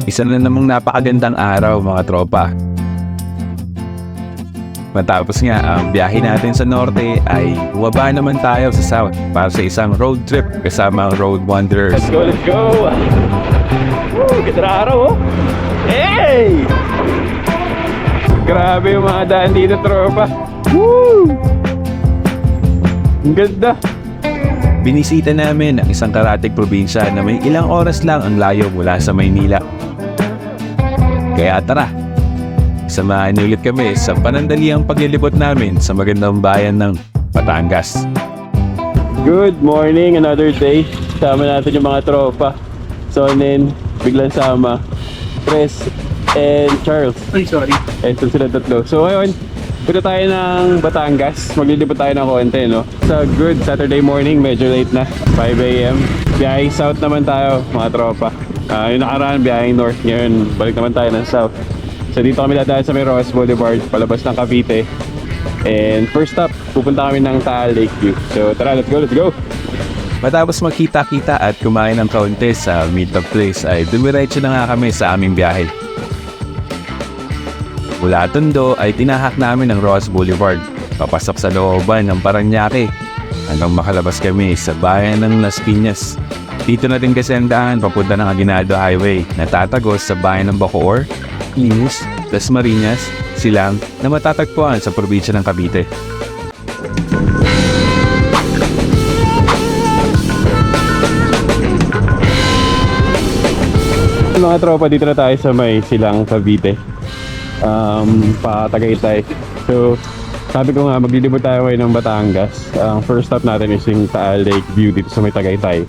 Isa na namang napakagandang araw mga tropa. Matapos nga ang biyahe natin sa norte ay bumaba naman tayo sa south para sa isang road trip kasama ang Road Wanderers. Let's go, let's go! Woo! Ganda na araw oh! Hey! Grabe yung mga daan dito tropa. Woo! Ang ganda! Binisita namin ang isang karatig probinsya na may ilang oras lang ang layo mula sa Maynila. Kaya tara, samahan niyo ulit kami sa panandaliang paglilibot namin sa magandang bayan ng Batangas. Good morning, another day. Sama natin yung mga tropa. Sonen, biglang sama. Tres, and Charles. Ay, sorry. Ito sila tatlo. So ngayon, punta tayo ng Batangas. Maglilibot tayo ng konti, no? Sa good Saturday morning, medyo late na. 5 AM. Biyaheng south naman tayo, mga tropa. Yung nakaraan, biyaheng north. Ngayon, balik naman tayo ng south. So dito kami dadaan sa may Rojas Boulevard, palabas ng Cavite. And first stop, pupunta kami ng Taal Lakeview. So tara, let's go, let's go! Matapos magkita-kita at kumain ng kaunti sa meetup place ay dumiretso na nga kami sa aming biyahe. Mula Tondo ay tinahak namin ang Rojas Boulevard, papasok sa looban ng Parañaque hanggang makalabas kami sa bayan ng Las Piñas. Dito na rin kasi ang daan papunta ng Aguinaldo Highway na tatagos sa bayan ng Bacoor, Imus, Las Marinas, Silang na matatagpuan sa probinsya ng Cavite. Mga tropa, dito na tayo sa may Silang, Cavite. Pa Tagaytay. So, sabi ko nga, maglilibot tayo ngayon ng Batangas. Ang first stop natin is yung Taal Lakeview dito sa may Tagaytay.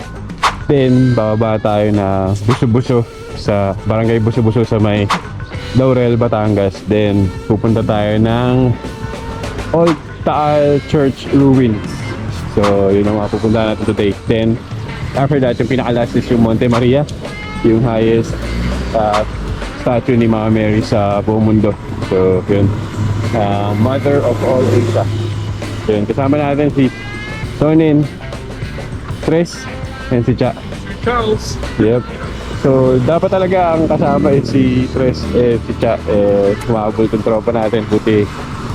Then, bababa tayo na Buso-Buso sa Barangay Buso-Buso sa may Laurel, Batangas. Then, pupunta tayo ng Old Taal Church Ruins. So, yun ang mga pupunta natin today. Then, after that, yung pinaka-last is yung Monte Maria, yung highest statue ni Mama Mary sa buong mundo. So, yun. Mother of all Asia. So, yun. Kasama natin si Sonin, Tres, and si Cha. Charles. Yep. So, dapat talaga ang kasama is si Tres and si Cha. Kumabol itong tropa natin. Buti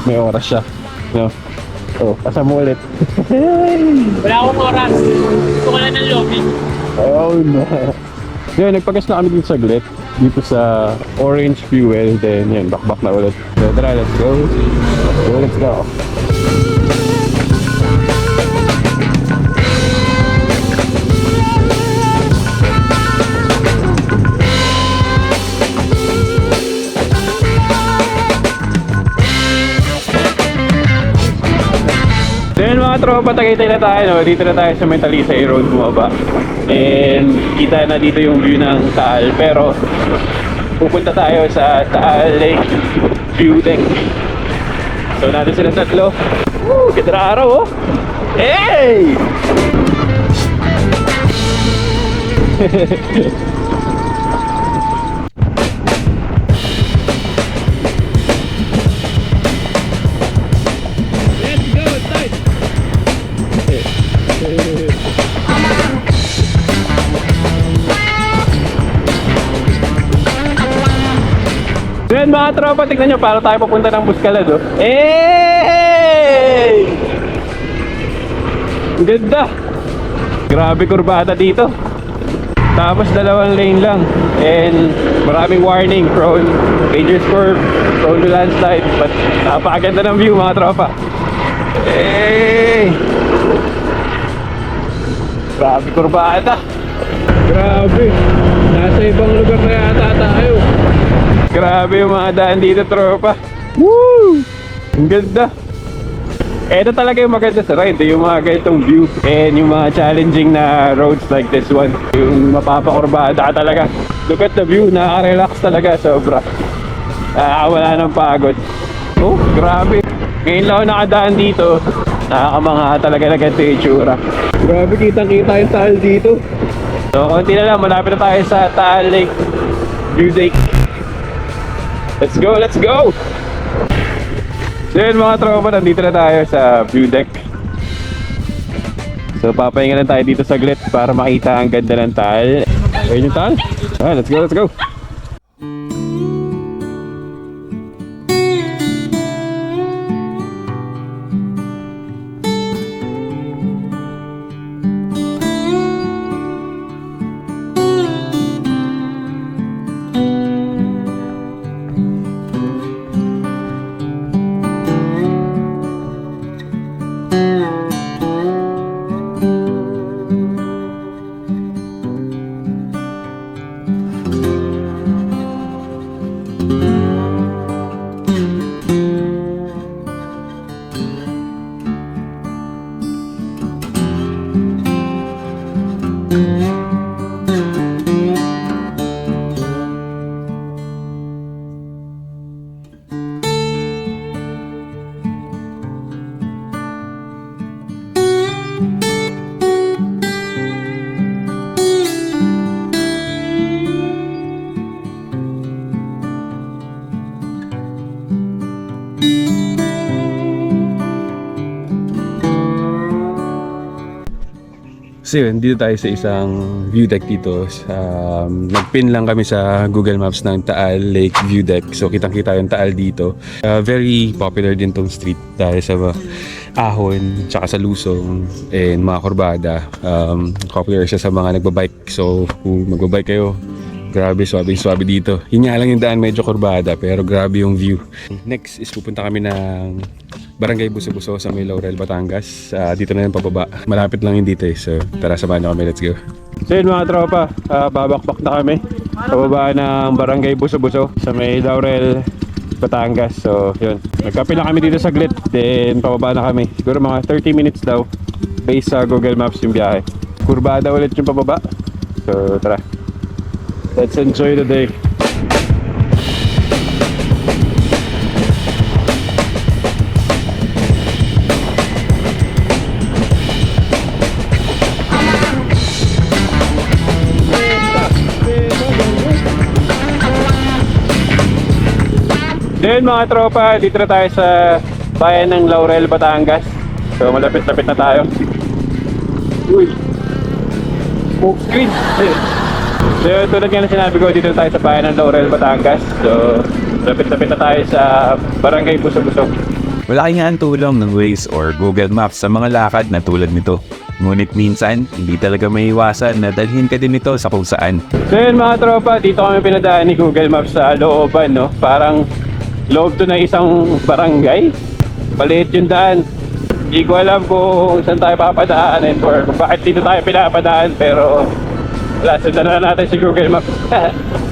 may oras siya. No? Oh, kasama ulit. Wala akong oras. Gusto ko lang ng lobby. Oh, no. Yun, nagpagas na kami dito saglit. Dito sa Orange Fuel. Then, yun, back na ulit. So, tara, let's go. Let's go. Then mga tropa, Tagaytay na tayo, no? Dito na tayo sa may Talisay Road bumaba. And kita na dito yung view ng Taal. Pero pupunta tayo sa Taal Lake View Deck. So natin sila tatlo. Woo! Ganda na araw oh! Hey! Yan mga tropa, tignan nyo paano tayo papunta ng Buscalad oh. Hey! Ang ganda! Grabe kurbada dito. Tapos 2 lane lang. And maraming warning, prone dangerous curve, prone to landslide. But napakaganda ng view mga tropa. Hey! Grabe kurbada. Grabe. Nasa ibang lugar na yata tayo. Grabe yung mga daan dito tropa. Woo! Ang ganda. Ito talaga yung maganda sa ride, yung mga ganitong view and yung mga challenging na roads like this one. Yung mapapakurbada talaga. Look at the view, nakaka-relax talaga sobra. Wala ng pagod. Oh, grabe. Ngayon lang ako nakadaan dito. Nakakamangha talaga na ganito yung itsura. Grabe, kitang-kita yung Taal dito. So, konti na lang, malapit na tayo sa Taal Lake View Deck. Let's go, let's go! So yun mga tropa, nandito na tayo sa view deck. So papahinga na tayo dito saglit para makita ang ganda ng Taal. Ayun yung Taal. Let's go, let's go! So yun, dito tayo sa isang view deck dito. Nagpin lang kami sa Google Maps ng Taal Lake View Deck. So kitang-kita yung Taal dito. Very popular din tong street dahil sa ahon, tsaka sa lusong, and mga kurbada. Popular siya sa mga nagbabike. So kung magbabike kayo, grabe, swabe dito. Yun nga lang yung daan, medyo kurbada, pero grabe yung view. Next is pupunta kami ng Barangay Buso-Buso sa may Laurel, Batangas. Dito na yung pababa. Malapit lang yun dito eh. So tara, samahan nyo kami. Let's go. So yun mga tropa, babakbak na kami. Pababa ng Barangay Buso-Buso sa may Laurel, Batangas. So yun, nagkape lang kami dito saglit. Then pababa na kami. Siguro mga 30 minutes daw based sa Google Maps yung biyahe. Kurbada ulit yung pababa. So tara, let's enjoy the day. Then mga tropa, dito na tayo sa bayan ng Laurel, Batangas. So malapit-lapit na tayo. Uy, smoke screen. So tulad nga na sinabi ko, dito na tayo sa bayan ng Laurel, Batangas. So malapit-lapit na tayo sa Barangay Buso-Buso. Malaki nga ang tulong ng Waze or Google Maps sa mga lakad na tulad nito. Ngunit minsan, hindi talaga may iwasan na dalhin ka din ito sa kung saan. So yun mga tropa, dito kami pinadaan ni Google Maps sa looban, no? Parang loob to ng isang barangay. Maliit yung daan. Hindi ko alam kung saan tayo papadaanin or kung bakit dito tayo pinapadaan, pero wala, sundan na natin si Google Maps.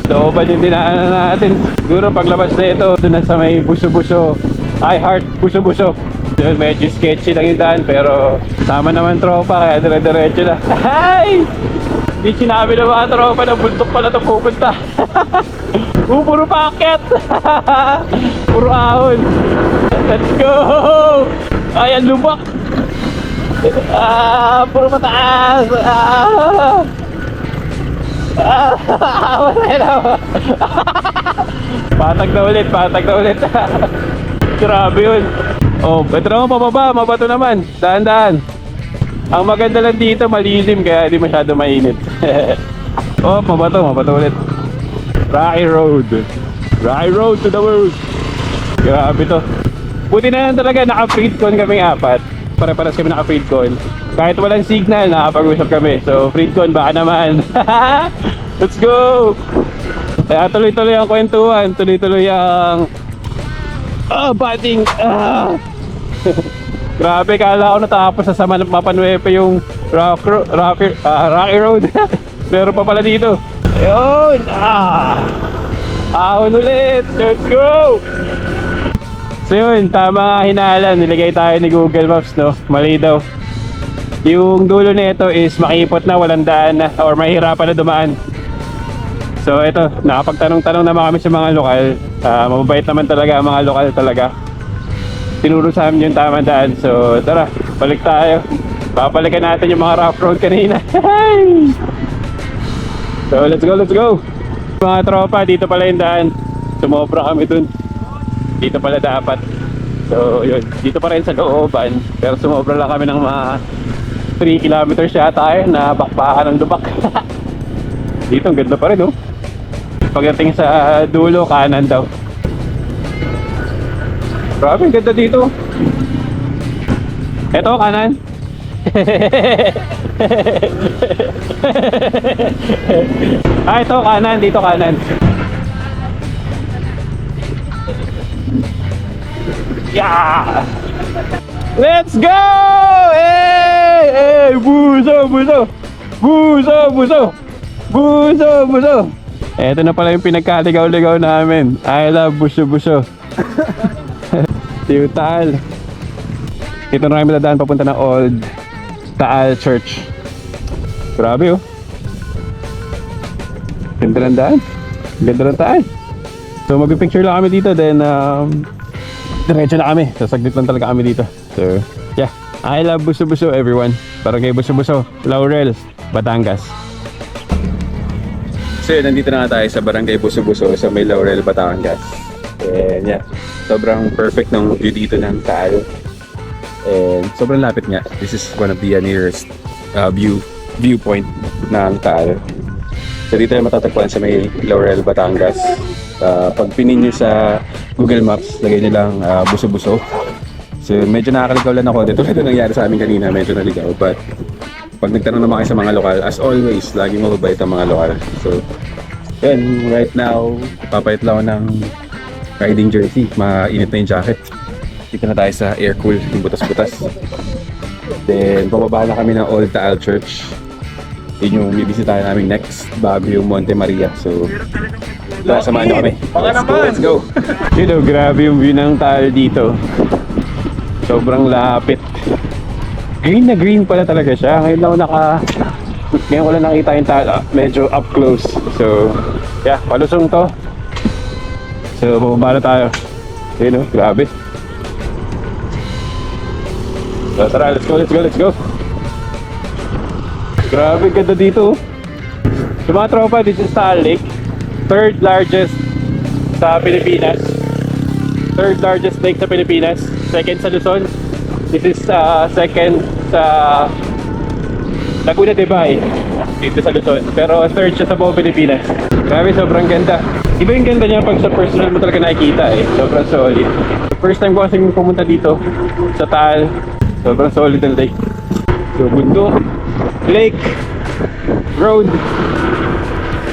Looban yung dinaanan natin. Siguro paglabas na ito, doon na sa may Buso-Buso, I Heart Buso-Buso. Yun, medyo sketchy lang yung daan, pero sama naman tropa, kaya dire-diretso na. Hay! Di sinabi na mga tropa na buntok pala ito pupunta. Puro packet. Puro ahon. Let's go! Ay, ang lubak. Puro mataas. Wala na. Patag na ulit. Grabe yun. Oh, ito naman pababa, mabato naman. Daan-daan. Ang maganda lang dito, malilim kaya di masyado mainit. Oh, mabato ulit. Rocky Road to the world. Grabe to. Buti na lang talaga, naka-freedcon kaming apat. Pare-paras kami naka-freedcon. Kahit walang signal, nakapag-usap kami. So, freedcon, baka naman. Let's go! Kaya tuloy-tuloy ang kwentuhan. Tuloy-tuloy ang batting. Grabe, kala ko natapos sa Mapanuepe yung Rocky Road. Meron pa pala dito. Ayun! Ahon ulit! Let's go! So yun, tama nga hinala. Nilagay tayo ni Google Maps, no? Mali daw. Yung dulo nito is makipot na, walang daan na, or mahirapan na dumaan. So ito, nakapagtanong-tanong naman kami sa mga lokal. Mababait naman talaga ang mga lokal talaga. Tinuro sa amin yung tamang daan. So tara, balik tayo. Babalikan natin yung mga rough road kanina. So let's go. Mga tropa, dito pala yung daan. Sumobra kami dun. Dito pala dapat. So yun, dito pa rin sa looban. Pero sumobra lang kami ng mga 3 kilometers yata na bakbakan ng lubak. Dito ang ganda pa rin, oh. Pagdating sa dulo, kanan daw. Grabe, ang ganda dito. Eto, kanan. Ito, kanan. Dito, kanan. Yeah! Let's go! Hey! Buso! Eto na pala yung pinagkaligaw-ligaw namin. I love Buso-Buso. Yung Taal. Ito na kami dadaan papunta ng Old Taal Church. Grabe, oh. Ganda ng daan. Ganda ng Taal. So mag-picture lang kami dito, then diretso na kami. Sasaglit lang talaga kami dito. So yeah, I love Buso-Buso everyone. Barangay Buso-Buso, Laurel, Batangas. So yun, nandito na nga tayo sa Barangay Buso-Buso sa may Laurel, Batangas. And yeah, sobrang perfect ng view dito ng Taal. And sobrang lapit nga. This is one of the nearest view viewpoint ng Taal. So dito yung matatagpuan sa may Laurel, Batangas. Pag pinin nyo sa Google Maps, lagay nyo lang Buso-Buso. So medyo nakakaligaw lang ako. Dito ito nangyari sa amin kanina, medyo naligaw. But pag nagtanong naman kayo sa mga lokal, as always, laging mababait ang mga lokal. So yun, right now, papayat lang ako ng riding jersey. Mainit na yung jacket. Dito na tayo sa air cool, yung butas-butas. Then bababa na kami ng Old Taal Church. Yun yung bibisitahin namin next bago yung Monte Maria. So samahan nyo kami. Let's go! Yun o, grabe yung view ng Taal dito. Sobrang lapit. Green na green pala talaga siya. Ngayon ko lang nakita yung Taal medyo up close. So yeah, palusong to. So bababa na tayo. Yun o, grabe. So tara, let's go. Grabe, ganda dito. So mga tropa, this is Taal Lake. Third largest sa Pilipinas. Third largest lake sa Pilipinas. Second sa Luzon. This is second sa Laguna de Bay. Dito sa Luzon. Pero third siya sa buong Pilipinas. Grabe, sobrang ganda. Iba yung ganda niya pag sa personal mo talaga nakikita eh. Sobrang solid. First time ko kasi pumunta dito sa Taal. Sobrang solid ang lake. So bundok, lake, road.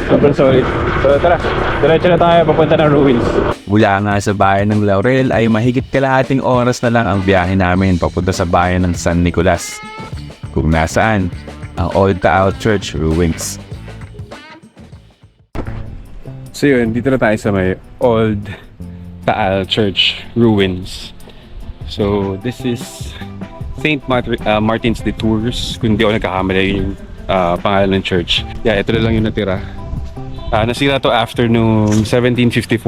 Sobrang solid. So tara, diretso na tayo papunta ng ruins. Mula nga sa bayan ng Laurel ay mahigit kalahating oras na lang ang biyahe namin papunta sa bayan ng San Nicolas, kung nasaan ang Old Taal Church ruins. So yun, dito na tayo sa may Old Taal Church ruins. So this is St. Martin's de Tours, kung hindi ako nagkakamali yung pangalan ng church. Yeah, ito na lang yung natira. Nasira to after nung 1754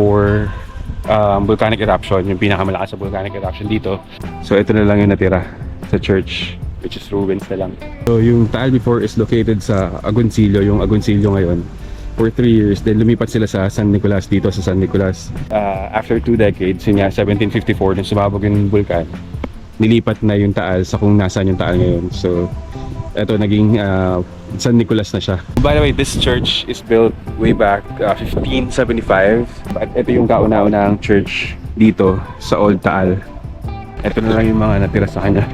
volcanic eruption, yung pinakamalakas sa volcanic eruption dito. So ito na lang yung natira sa church, which is ruins na lang. So yung Taal before is located sa Agoncillo, yung Agoncillo ngayon, for 3 years. Then lumipat sila sa San Nicolas, dito sa San Nicolas. After 2 decades, yun nga, 1754, nung sumabog yung vulkan, nilipat na yung Taal sa kung nasaan yung Taal ngayon. So eto, naging San Nicolas na siya. By the way, this church is built way back 1575. At ito yung kauna-unahang church dito sa Old Taal. Ito na lang yung mga natira sa kanya,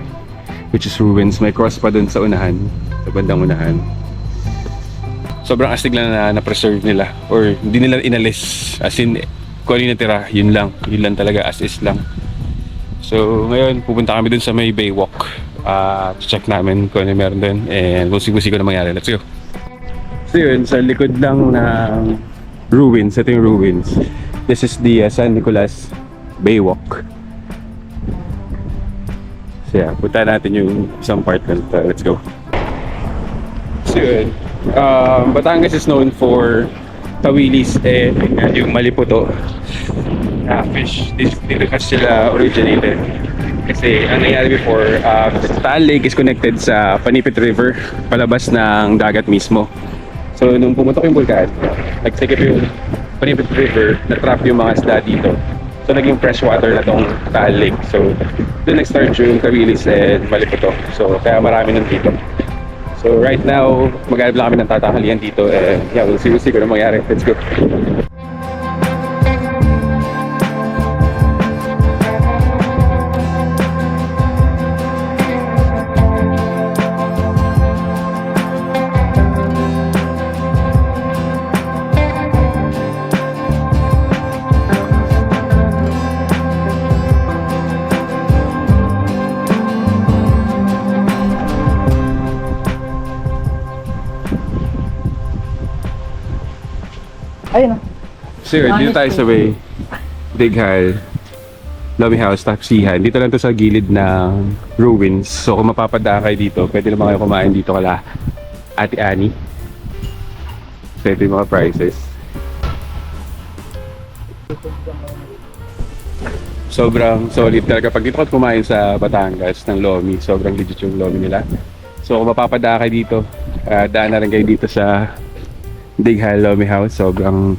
which is ruins. May cross pa dun sa unahan, sa bandang unahan. Sobrang astig lang na na-preserve nila, or hindi nila inalis. As in, kung ano yung natira, yun lang talaga, as is lang. So ngayon, pupunta kami dun sa may Baywalk. Check namin kung ano meron dun, and we'll see kung ano mangyari. Let's go! So yun, sa likod lang ng ruins, ito yung ruins. This is the San Nicolas Baywalk. So yeah, punta natin yung isang part na ito. Let's go! So yun, Batangas is known for tawilis and yung maliputo. Fish. Dito kasi sila originated. Kasi ang nangyari before, Taal Lake is connected sa Panipit River, palabas ng dagat mismo. So nung pumutok yung vulkan, nagsikip yung Panipit River, na-trap yung mga isda dito. So naging freshwater na tong Taal Lake. So doon nag-start yung tawilis and maliputo. So kaya marami nun dito. So right now, maghanap lang kami ng tatanghalian dito, and yeah, we'll see kung ano mangyari. Let's go! Ayun. So yun, dito tayo sa may Dighal, Lomi House, Tapsihan. Dito lang to sa gilid ng ruins. So kung mapapadaan kayo dito, pwede naman kayo kumain dito kala Ate Annie. So ito yung mga prices. Sobrang solid talaga. Pag dito ka kumain sa Batangas ng Lomi, sobrang legit yung Lomi nila. So kung mapapadaan kayo dito, daan na rin kayo dito sa Dighal Lomi House. Sobrang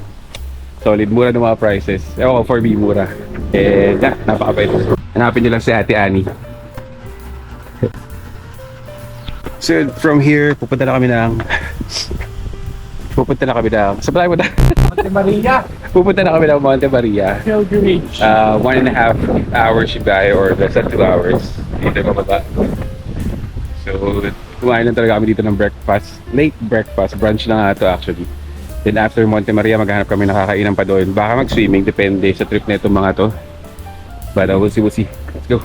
solid, mura ng mga prices. Ewan ko, for me, mura. And napakabait. Hanapin nyo lang si Ate Annie. So from here, pupunta na kami ng... Saan ba tayo punta? Monte Maria. Pupunta na kami ng Monte Maria. Pilgrimage. 1.5 hours biyahe or less than 2 hours. Dito bababa. So, kumain lang talaga kami dito ng breakfast. Late breakfast. Brunch na nga ito actually. Then after Monte Maria, maghanap kami ng kakainan pa doon. Baka mag-swimming, depende sa trip na itong mga to. But we'll see. Let's go.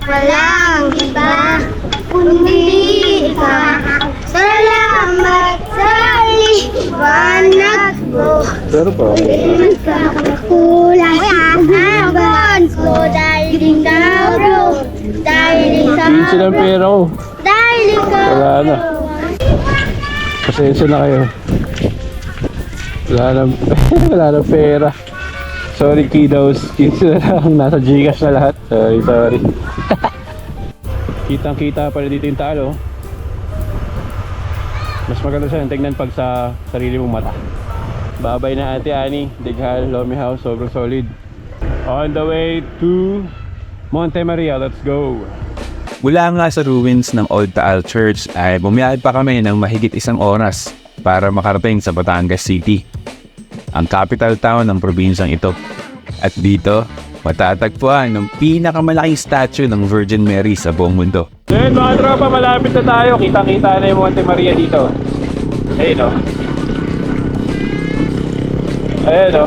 Walang iba kundi ikaw. Salamat sa liwanag mo. Pero po. Kulang hanggan ko dahil ikaw bro. Dahil ikaw Pinsi ng pera ko. Dahil ikaw Wala na. Pasensya na kayo. Wala na pera. Sorry kiddos. Pinsi na lang. Nasa Gcash na lahat. Sorry. Kitang-kita pa rin dito yung talo. Mas maganda siya tignan pag sa sarili mong mata. Babay na Ate Annie, Dighal, Lomi House, sobrang solid. On the way to Monte Maria, let's go! Mula nga sa ruins ng Old Taal Church ay bumiyahid pa kami ng mahigit 1 oras para makarating sa Batangas City, ang capital town ng probinsyang ito. At dito, matatagpuan ng pinakamalaking statue ng Virgin Mary sa buong mundo. Then mga tropa, malapit na tayo. Kitang-kita na yung Monte Maria dito. Ayun o. Ayun o.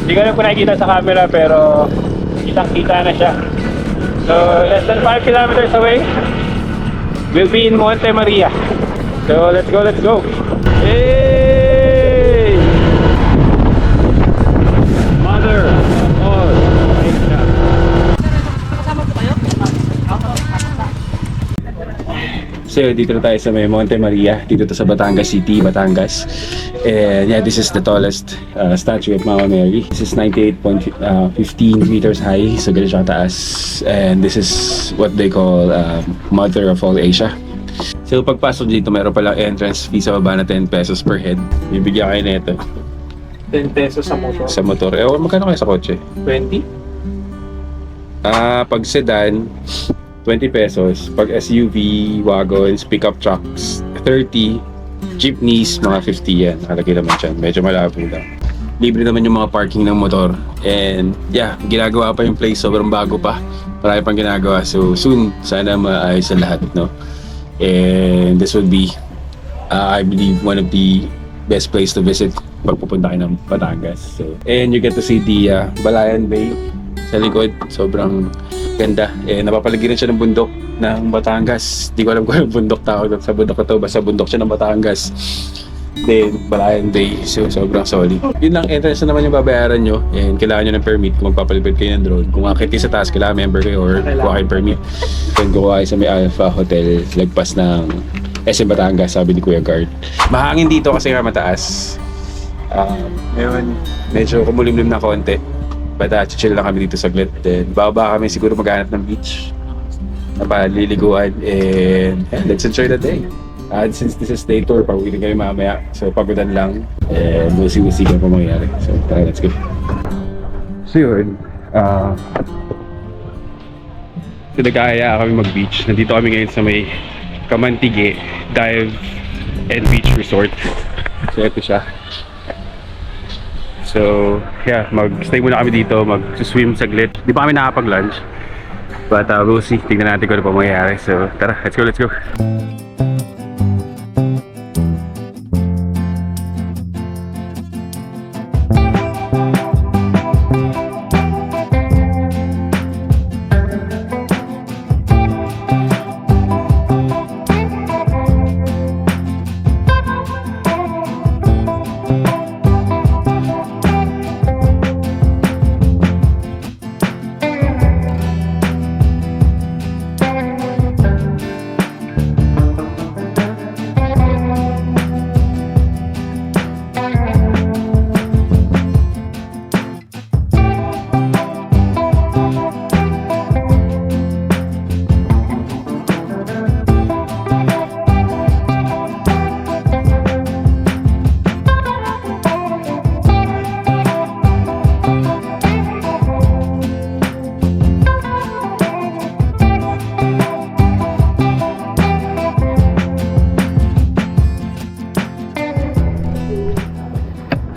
Hindi ko alam kung nakikita sa camera pero kitang-kita na siya. So less than 5 kilometers away, we'll be in Monte Maria. So let's go. Hey! Mother of all Asia. So dito na tayo sa may Monte Maria. Dito to sa Batangas City, Batangas. And yeah, this is the tallest statue of Mama Mary. This is 98.15 meters high. So ganun siya kataas. And this is what they call Mother of all Asia. So pagpasok dito, meron palang entrance fee sa baba na 10 pesos per head. Bibigyan kayo nito 10 pesos sa motor. sa motor. Magkano kayo sa kotse? 20? Pag sedan, 20 pesos. Pag SUV, wagons, pickup trucks, 30. Jeepneys, mga 50 yan. Nakalagay naman dyan. Medyo malabo lang. Libre naman yung mga parking ng motor. And yeah, ginagawa pa yung place. Sobrang bago pa. Marami pang ginagawa. So soon, sana maayos ang lahat, no? And this would be, I believe, one of the best place to visit pag pupunta kayo ng Batangas. So, and you get to see the Balayan Bay sa likod. Sobrang ganda. Napapaligiran siya ng bundok ng Batangas. Di ko alam kung anong bundok tawag sa bundok na to. Basta bundok siya ng Batangas. Then, Balayan Bay. So, sobrang solid. Yun lang, entrance na naman yung babayaran nyo. And kailangan nyo ng permit kung magpapalipid kayo ng drone. Kung akit sa taas, kailangan member kayo or kuha kayong permit. Then, kuha kayo sa may Alpha Hotel. Lagpas ng SM Batangas, sabi ni Kuya Guard. Mahangin dito kasi nga mataas. Ngayon, medyo kumulimlim na konti. But chill lang kami dito saglit. Then bababa kami siguro maghanap ng beach na paliliguan. And let's enjoy the day. And since this is day tour, pauwiin kami mamaya. So pagodan lang. And we'll see kung mangyayari. So tara, let's go. So yun. So nag-aaya kami mag-beach. Nandito kami ngayon sa may Kamantige Dive and Beach Resort. So ito siya. So, yeah, mag-stay muna kami dito, mag-swim saglit. Di pa kami nakapag-lunch. But we'll see. Tingnan natin kung ano pa mangyayari. So, tara, let's go.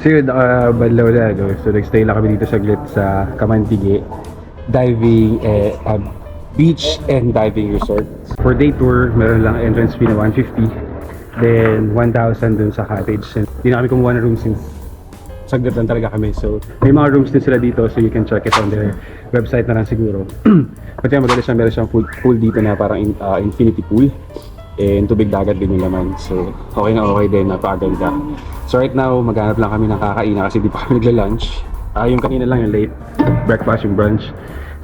So yun, nakabanlaw na, no? So nagstay lang kami dito saglit sa Kamantige Diving, Beach and Diving Resort. For day tour, meron lang entrance fee na 150. Then 1,000 dun sa cottage. Hindi na kami kumuha ng room since saglit lang talaga kami. So may mga rooms din sila dito, so you can check it on their website na lang siguro. Pati maganda siya, meron siyang pool dito na parang infinity pool. And tubig dagat din yung laman. So okay na okay din, napakaganda. So right now, maghanap lang kami ng kakainan kasi di pa kami nagla-lunch. Yung kanina lang yung late breakfast, yung brunch.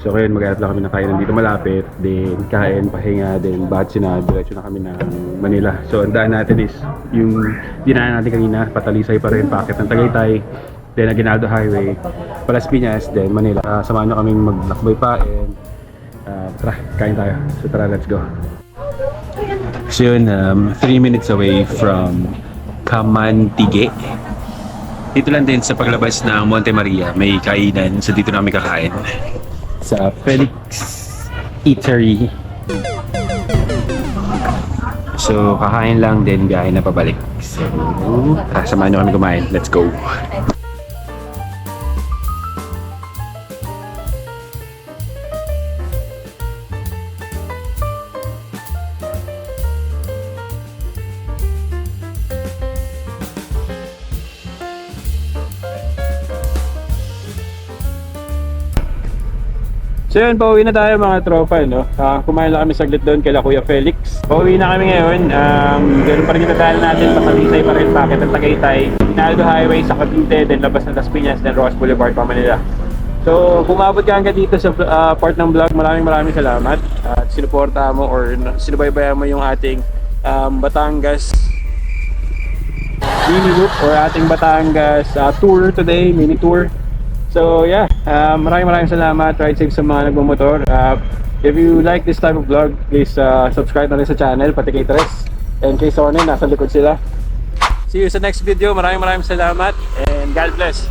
So ngayon, maghanap lang kami ng kainan dito malapit. Then kain, pahinga, then batsi na, diretso na kami ng Manila. So ang daan natin is yung dinaan natin kanina, Patalisay pa rin, packet ng Tagaytay. Then Aguinaldo Highway, Palas Piñas, then Manila. Samahan nyo kaming maglakbay pa and tara, kain tayo. So tara, let's go. So yun, 3 minutes away from Kamantige. Dito lang din sa paglabas ng Monte Maria, may kainan. So dito namin kakain. Sa Felix Eatery. So kakain lang din, biyahe na pabalik. So samahan nyo kami kumain. Let's go! So yun, pauwi na tayo mga tropa, no? Kumain lang kami saglit doon kay Kuya Felix. Pauwi na kami ngayon. Ganun pa rin yung dadaan natin. Patalisay pa rin, packet ng Tagaytay. Aguinaldo Highway sa Cavite, then labas ng Las Piñas, then Ross Boulevard pa Manila. So kung umabot ka hanggang dito sa part ng vlog, maraming salamat. At sinuporta mo or sinubaybayan mo yung ating Batangas mini loop or ating Batangas tour today, mini tour. So yeah, maraming salamat. Ride safe sa mga nagmamotor. If you like this type of vlog, please subscribe na rin sa channel, pati kay Tres and kay Sonnen, nasa likod sila. See you sa next video. Maraming salamat and God bless.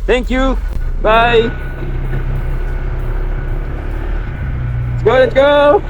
Thank you. Bye. Let's go.